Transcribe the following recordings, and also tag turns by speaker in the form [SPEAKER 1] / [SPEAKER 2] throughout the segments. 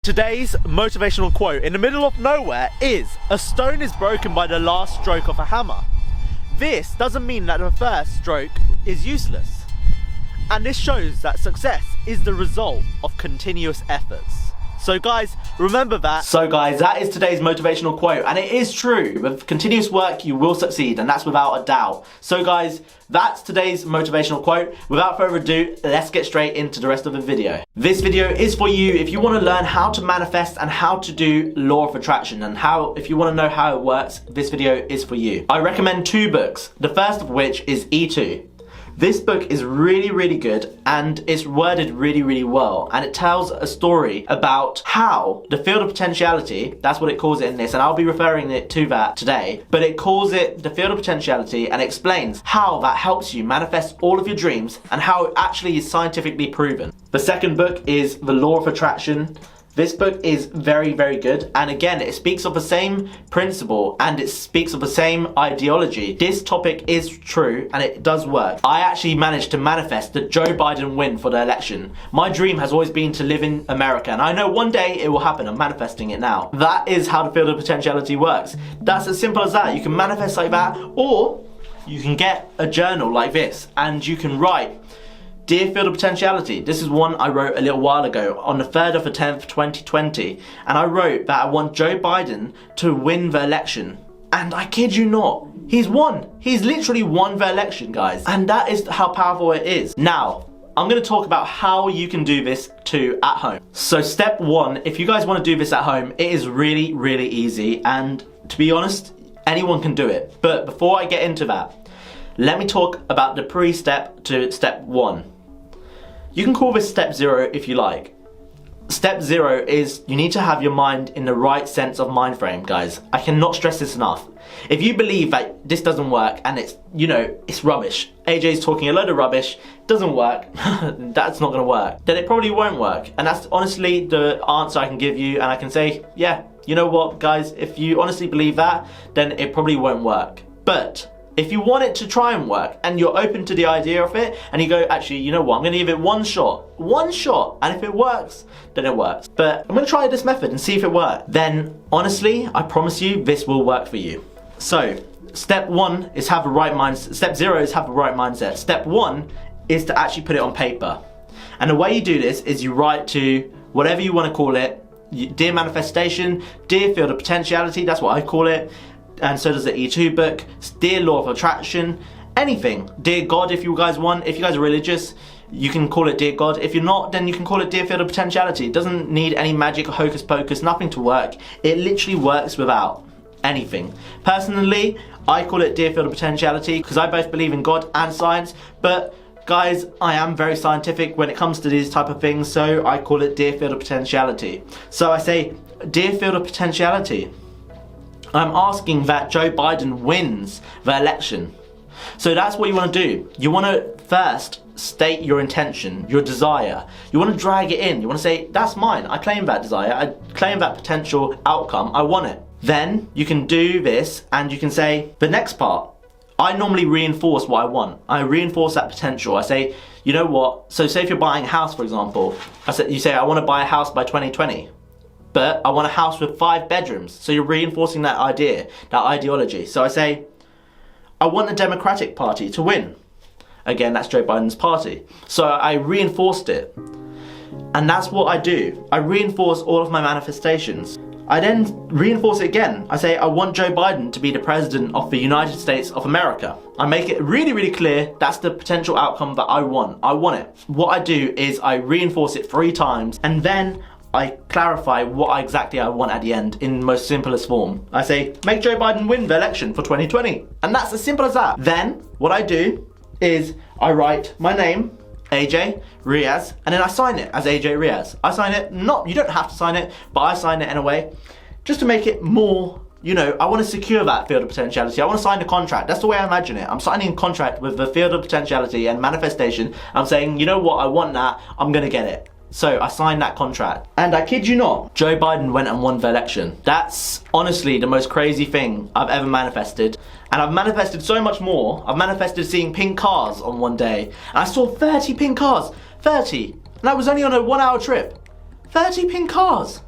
[SPEAKER 1] Today's motivational quote in the middle of nowhere is, "A stone is broken by the last stroke of a hammer." This doesn't mean that the first stroke is useless. And this shows that success is the result of continuous efforts. So guys, remember that. So guys, that is today's motivational quote, and it is true. With continuous work, you will succeed, and that's without a doubt. So guys, that's today's motivational quote. Without further ado, let's get straight into the rest of the video. This video is for you if you want to learn how to manifest and how to do law of attraction, and if you want to know how it works, this video is for you. I recommend two books, the first of which is E2. This book is really good, and it's worded really well, and it tells a story about how the field of potentiality, that's what it calls it in this, and I'll be referring it to that today, but it calls it the field of potentiality and explains how that helps you manifest all of your dreams and how it actually is scientifically proven. The second book is The Law of Attraction. This book is very good, and again, it speaks of the same principle and it speaks of the same ideology. This topic is true and it does work. I actually managed to manifest the Joe Biden win for the election. My dream has always been to live in America, and I know one day it will happen. I'm manifesting it now. That is how the field of potentiality works. That's as simple as that. You can manifest like that, or you can get a journal like this and you can write, "Dear Field of Potentiality," this is one I wrote a little while ago on the 3rd of the 10th, 2020. And I wrote that I want Joe Biden to win the election. And I kid you not, he's won. He's literally won the election, guys. And that is how powerful it is. Now, I'm gonna talk about how you can do this too at home. So step one, if you guys wanna do this at home, it is really easy. And to be honest, anyone can do it. But before I get into that, let me talk about the pre-step to step one. You can call this step 0 if you like. Step 0 is you need to have your mind in the right sense of mind frame, guys. I cannot stress this enough. If you believe that this doesn't work and it's rubbish, AJ's talking a load of rubbish, doesn't work, that's not gonna work, then it probably won't work. And that's honestly the answer I can give you, and I can say, yeah, you know what, guys, if you honestly believe that, then it probably won't work. But if you want it to try and work and you're open to the idea of it and you go, actually, you know what, I'm gonna give it one shot, and if it works, then it works. But I'm gonna try this method and see if it works. Then honestly, I promise you, this will work for you. So step 1 is have the right mindset. Step 0 is have the right mindset. Step 1 is to actually put it on paper. And the way you do this is you write to whatever you wanna call it, Dear Manifestation, Dear Field of Potentiality, that's what I call it. And so does the E2 book, Dear Law of Attraction, anything. Dear God, if you guys want. If you guys are religious, you can call it Dear God. If you're not, then you can call it Dear Field of Potentiality. It doesn't need any magic or hocus pocus, nothing to work. It literally works without anything. Personally, I call it Dear Field of Potentiality because I both believe in God and science, but guys, I am very scientific when it comes to these type of things, so I call it Dear Field of Potentiality. So I say, Dear Field of Potentiality, I'm asking that Joe Biden wins the election. So that's what you want to do. You want to first state your intention, your desire. You want to drag it in. You want to say, that's mine. I claim that desire. I claim that potential outcome. I want it. Then you can do this and you can say the next part. I normally reinforce what I want. I reinforce that potential. I say, you know what? So say if you're buying a house, for example, you say, I want to buy a house by 2020. But I want a house with 5 bedrooms. So you're reinforcing that idea, that ideology. So I say, I want the Democratic Party to win. Again, that's Joe Biden's party. So I reinforced it. And that's what I do. I reinforce all of my manifestations. I then reinforce it again. I say, I want Joe Biden to be the president of the United States of America. I make it really clear that's the potential outcome that I want. I want it. What I do is I reinforce it 3 times, and then I clarify what exactly I want at the end in the most simplest form. I say, make Joe Biden win the election for 2020. And that's as simple as that. Then, what I do is I write my name, AJ Riaz, and then I sign it as AJ Riaz. I sign it, you don't have to sign it, but I sign it in a way, just to make it more, I want to secure that field of potentiality. I want to sign a contract. That's the way I imagine it. I'm signing a contract with the field of potentiality and manifestation. I'm saying, you know what, I want that, I'm gonna get it. So I signed that contract. And I kid you not, Joe Biden went and won the election. That's honestly the most crazy thing I've ever manifested. And I've manifested so much more. I've manifested seeing pink cars on one day. And I saw 30 pink cars. 30. And I was only on a 1-hour trip. 30 pink cars.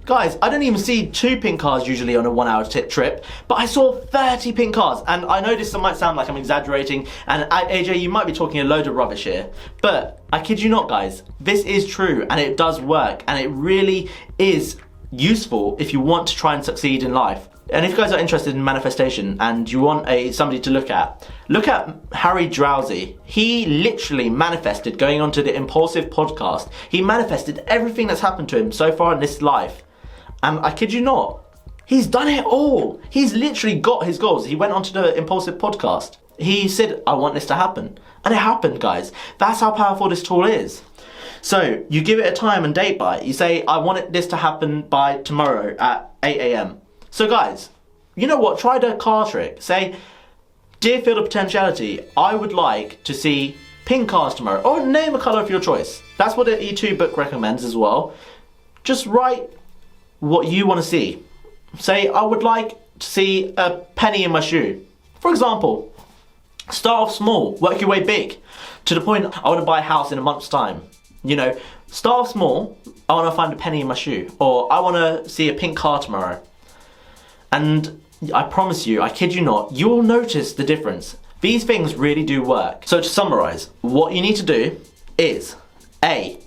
[SPEAKER 1] Guys, I don't even see 2 pink cars usually on a 1 hour trip, but I saw 30 pink cars. And I know this might sound like I'm exaggerating, and AJ, you might be talking a load of rubbish here, but I kid you not, guys, this is true and it does work, and it really is useful if you want to try and succeed in life. And if you guys are interested in manifestation and you want somebody to look at Harry Drowsy. He literally manifested going onto the Impulsive podcast. He manifested everything that's happened to him so far in this life. And I kid you not, he's done it all. He's literally got his goals. He went onto the Impulsive podcast. He said, I want this to happen. And it happened, guys. That's how powerful this tool is. So you give it a time and date by it. You say, I want this to happen by tomorrow at 8 a.m. So guys, you know what? Try the car trick. Say, dear Field of Potentiality, I would like to see pink cars tomorrow. Or name a colour of your choice. That's what the E2 book recommends as well. Just write what you want to see. Say, I would like to see a penny in my shoe. For example, start off small, work your way big. To the point, I want to buy a house in a month's time. You know, start off small, I want to find a penny in my shoe. Or I want to see a pink car tomorrow. And I promise you, I kid you not, you'll notice the difference. These things really do work. So to summarize, what you need to do is A,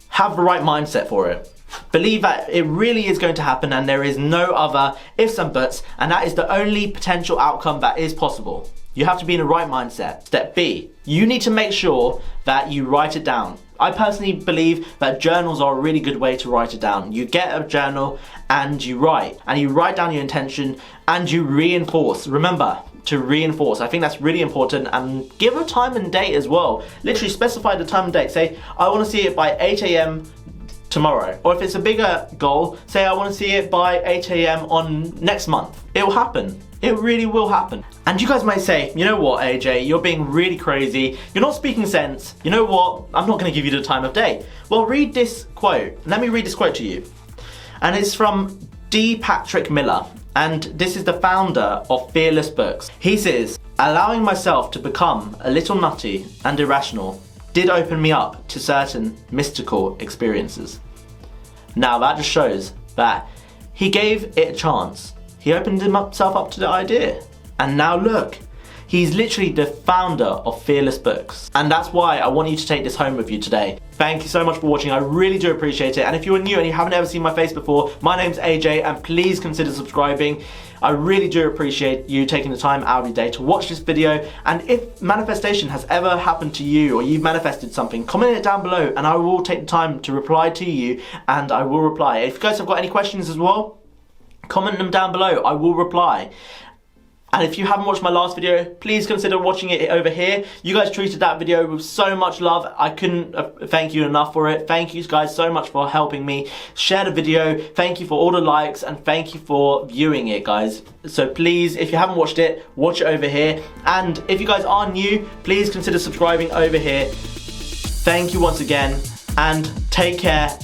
[SPEAKER 1] have the right mindset for it. Believe that it really is going to happen and there is no other ifs and buts, and that is the only potential outcome that is possible. You have to be in the right mindset. Step B, you need to make sure that you write it down. I personally believe that journals are a really good way to write it down. You get a journal and you write down your intention and you reinforce. Remember to reinforce. I think that's really important, and give a time and date as well. Literally specify the time and date. Say, I want to see it by 8 a.m. tomorrow. Or if it's a bigger goal, say I want to see it by 8 a.m. on next month. It will happen. It really will happen. And you guys might say, you know what, AJ, you're being really crazy. You're not speaking sense. You know what? I'm not going to give you the time of day. Well, read this quote. Let me read this quote to you. And it's from D. Patrick Miller. And this is the founder of Fearless Books. He says, allowing myself to become a little nutty and irrational did open me up to certain mystical experiences. Now that just shows that he gave it a chance. He opened himself up to the idea. And now look, he's literally the founder of Fearless Books. And that's why I want you to take this home with you today. Thank you so much for watching. I really do appreciate it. And if you are new and you haven't ever seen my face before, my name's AJ, and please consider subscribing. I really do appreciate you taking the time out of your day to watch this video. And if manifestation has ever happened to you, or you've manifested something, comment it down below and I will take the time to reply to you, and I will reply. If you guys have got any questions as well, comment them down below, I will reply. And if you haven't watched my last video, please consider watching it over here. You guys treated that video with so much love. I couldn't thank you enough for it. Thank you guys so much for helping me share the video. Thank you for all the likes, and thank you for viewing it, guys. So please, if you haven't watched it, watch it over here. And if you guys are new, please consider subscribing over here. Thank you once again, and take care.